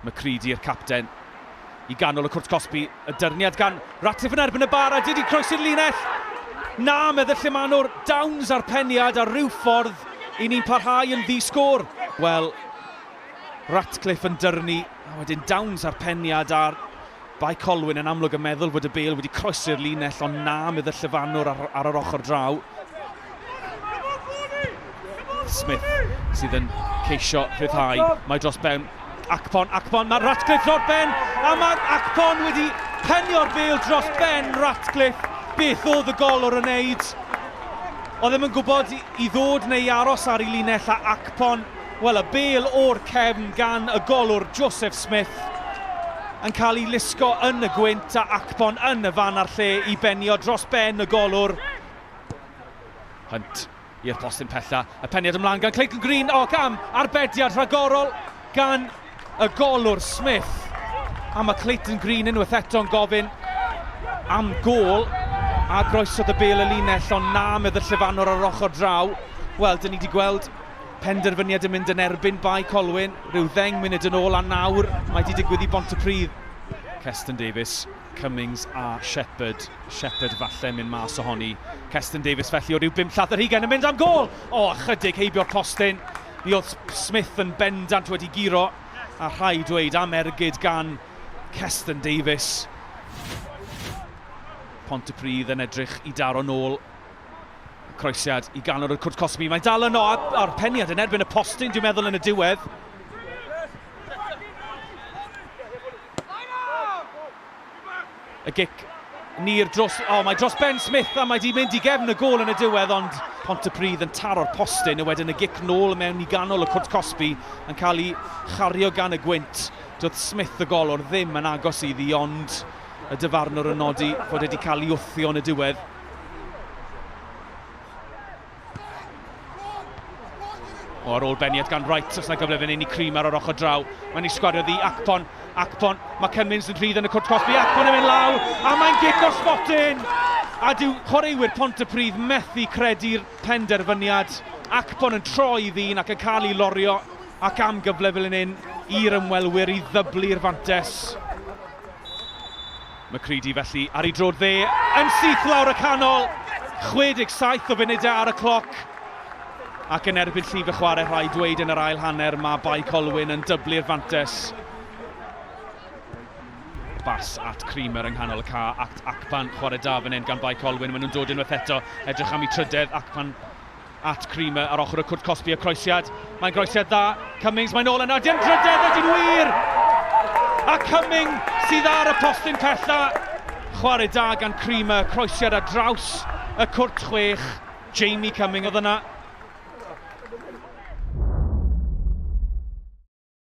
McCready i'r capten i ganol y cwrt Cosby, y dyrniad gan Ratcliffe yn erbyn y bar a dydi croesi'r linell. Na, meddyl lle maen nhw'r Downs ar peniad ar ryw ffordd i ni'n parhau yn ddi-sgôr. Wel, Ratcliffe yn dyrnu, a wedyn Downs ar peniad ar Bae Colwyn yn amlwg yn meddwl bod y Bale wedi croesi'r linell, ond na, meddyl llefanwr ar yr ochr draw. Smith sydd yn ceisio rhyddhau, mae dros ben Acpon, mae Ratcliffe dros ben, a mae Acpon wedi penio'r Bale dros ben Ratcliffe. Beth oedd y golwr yn neud? Oedd ddim yn gwybod i ddod neu i aros ar ei linell a Acpon, wel, y Bale o'r cefn gan y golwr Joseph Smith yn cael ei lusgo yn y gwynt a Acpon yn y fan ar lle i benio dros ben y golwr. Hunt i'r postyn pella, y peniad ymlaen gan Clayton Green, am arbediad rhagorol gan y golwr Smith. A mae Clayton Green unwaith eto'n gofyn am gôl a groesodd y Bale y linell, ond na, meddyl llefanwr ar yr ochr draw. Wel, dyn ni wedi gweld penderfyniad yn mynd yn erbyn Bae Colwyn, rhyw 10 munud yn ôl a nawr mae wedi digwydd i Pontypridd. Keston Davies, Cummings a Shepherd. Shepherd falle mynd mas ohoni. Keston Davies felly o ryw 5 lladd yr hugain yn mynd am gôl. Chydig heibio'r postyn. Mi oedd Smith yn bendant wedi giro, a rhai dweud am ergyd gan Keston Davies. Pontypridd yn edrych i daro nôl. Croesiad i ganol y cwrt Cosby. Mae'n dal yno a'r peniad yn erbyn y postyn, dwi'n meddwl yn y diwedd. Y gic ni'r dros... mae dros Ben Smith a mae di mynd i gefn y gôl yn y diwedd, ond Pontypridd yn taro'r postyn a wedyn y gic nôl mewn i ganol y cwrt Cosby yn cael ei chario gan y gwynt. Doedd Smith y golwr ddim yn agos iddi, ond y dyfarnwr yn nodi fod wedi cael ei wthio yn y diwedd. Ar ôl beniad gan Wright, os na gyfle fan hyn i Cream ar yr ochr draw. Mae'n ei sgwario ddi Acpon, mae Cummings yn rhydd yn y cwrt Cosby, Acpon yn mynd law, a mae'n gic o spotyn! A dyw chwaraewyr Pontypridd methu credu'r penderfyniad. Acpon yn troi ddyn ac yn cael ei lorio, ac am gyfle fel hyn i'r ymwelwyr i ddyblu'r fantes. McCready felly ar ei drod dde, yn syth lawr y canol, 67 o funudau ar y cloc. Ac yn erbyn llif y chwarae, rhai dweud yn yr ail hanner, mae Bae Colwyn yn dyblu'r fantes. Bas at Creamer yng nghanol y ca, Acpan chwarae da fan hyn gan Bae Colwyn. Maen nhw'n dod unwaith eto, edrych am ei trydedd, Acpan at Creamer ar ochr y cwrt Cosby y croesiad. Mae'n groesiad dda, Cummings, mae'n ôl yna, di'n trydedd, ydy'n wir! A Cummings sydd ar y postyn pella. Chwarae da gan Creamer, croesiad ar draws y cwrt 6. Jamie Cummings oedd yna.